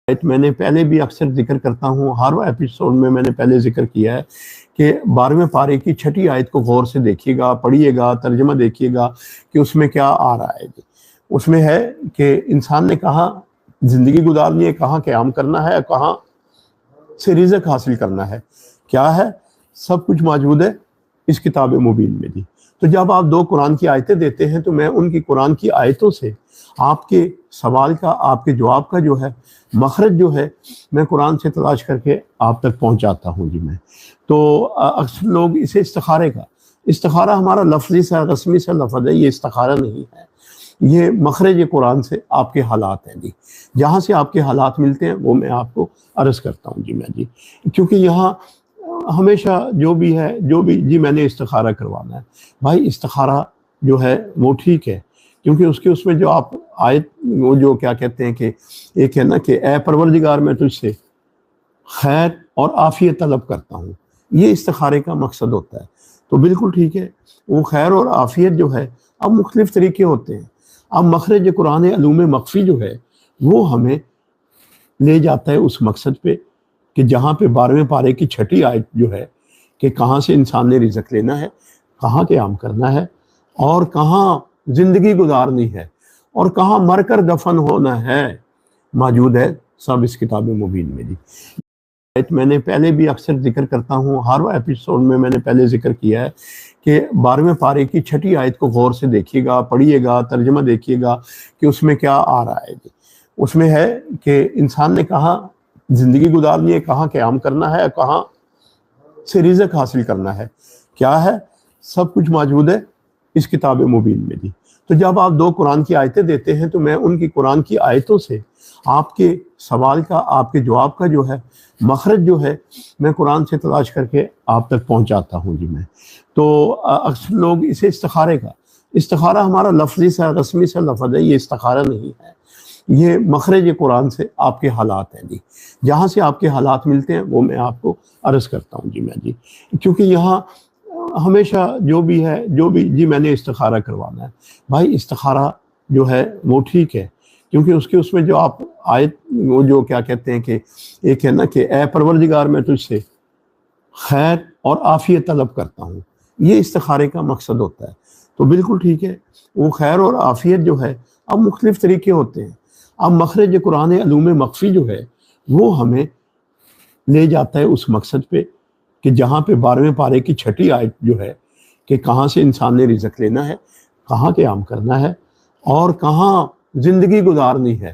آیت میں نے پہلے بھی اکثر ذکر کرتا ہوں، ہر ایپیسوڈ میں میں نے پہلے ذکر کیا ہے کہ 12ویں پارے کی 6ٹھی آیت کو غور سے دیکھیے گا، پڑھیے گا، ترجمہ دیکھیے گا کہ اس میں کیا آ رہا ہے۔ اس میں ہے کہ انسان نے کہاں زندگی گزارنی ہے، کہاں قیام کرنا ہے، کہاں سے رزق حاصل کرنا ہے، کیا ہے، سب کچھ موجود ہے اس کتاب مبین میں بھی۔ تو جب آپ دو قرآن کی آیتیں دیتے ہیں تو میں ان کی قرآن کی آیتوں سے آپ کے سوال کا، آپ کے جواب کا جو ہے مخرج جو ہے میں قرآن سے تلاش کر کے آپ تک پہنچاتا ہوں جی میں۔ تو اکثر لوگ اسے استخارے کا، استخارہ ہمارا لفظی سے رسمی سے لفظ ہے، یہ استخارہ نہیں ہے، یہ مخرج قرآن سے آپ کے حالات ہیں جی، جہاں سے آپ کے حالات ملتے ہیں وہ میں آپ کو عرض کرتا ہوں جی میں جی، کیونکہ یہاں ہمیشہ جو بھی ہے جی میں نے استخارہ کروانا ہے، بھائی استخارہ جو ہے وہ ٹھیک ہے، کیونکہ اس میں جو آپ آیت وہ جو کیا کہتے ہیں کہ ایک ہے نا کہ اے پروردگار میں تجھ سے خیر اور عافیت طلب کرتا ہوں، یہ استخارے کا مقصد ہوتا ہے۔ تو بالکل ٹھیک ہے، وہ خیر اور عافیت جو ہے اب مختلف طریقے ہوتے ہیں۔ اب مخرج قرآن علوم مخفی جو ہے وہ ہمیں لے جاتا ہے اس مقصد پہ کہ جہاں پہ 12ویں پارے کی 6ٹھی آیت جو ہے کہ کہاں سے انسان نے رزق لینا ہے، کہاں قیام کرنا ہے، اور کہاں زندگی گزارنی ہے، اور کہاں مر کر دفن ہونا ہے، موجود ہے سب اس کتاب مبین میں جی۔ آیت میں نے پہلے بھی اکثر ذکر کرتا ہوں، ہر ایپیسوڈ میں میں نے پہلے ذکر کیا ہے کہ 12ویں پارے کی 6ٹھی آیت کو غور سے دیکھیے گا، پڑھیے گا، ترجمہ دیکھیے گا کہ اس میں کیا آ رہا ہے جی۔ اس میں ہے کہ انسان نے کہاں زندگی گزارنی ہے، کہاں قیام کرنا ہے، کہاں سے رزق حاصل کرنا ہے، کیا ہے، سب کچھ موجود ہے اس کتاب مبین میں جی۔ تو جب آپ دو قرآن کی آیتیں دیتے ہیں تو میں ان کی قرآن کی آیتوں سے آپ کے سوال کا، آپ کے جواب کا جو ہے مخرج جو ہے میں قرآن سے تلاش کر کے آپ تک پہنچاتا ہوں جی میں۔ تو اکثر لوگ اسے استخارے کا، استخارہ ہمارا لفظی سے رسمی سے لفظ ہے، یہ استخارہ نہیں ہے، یہ مخرج قرآن سے آپ کے حالات ہیں جی، جہاں سے آپ کے حالات ملتے ہیں وہ میں آپ کو عرض کرتا ہوں جی میں جی، کیونکہ یہاں ہمیشہ جو بھی ہے جی میں نے استخارہ کروانا ہے، بھائی استخارہ جو ہے وہ ٹھیک ہے، کیونکہ اس میں جو آپ آیت وہ جو کیا کہتے ہیں کہ ایک ہے نا کہ اے پروردگار میں تجھ سے خیر اور عافیت طلب کرتا ہوں، یہ استخارے کا مقصد ہوتا ہے۔ تو بالکل ٹھیک ہے، وہ خیر اور عافیت جو ہے اب مختلف طریقے ہوتے ہیں۔ اب مخرج قرآن علوم مخفی جو ہے وہ ہمیں لے جاتا ہے اس مقصد پہ کہ جہاں پہ 12ویں پارے کی 6ٹھی آیت جو ہے کہ کہاں سے انسان نے رزق لینا ہے، کہاں قیام کرنا ہے، اور کہاں زندگی گزارنی ہے،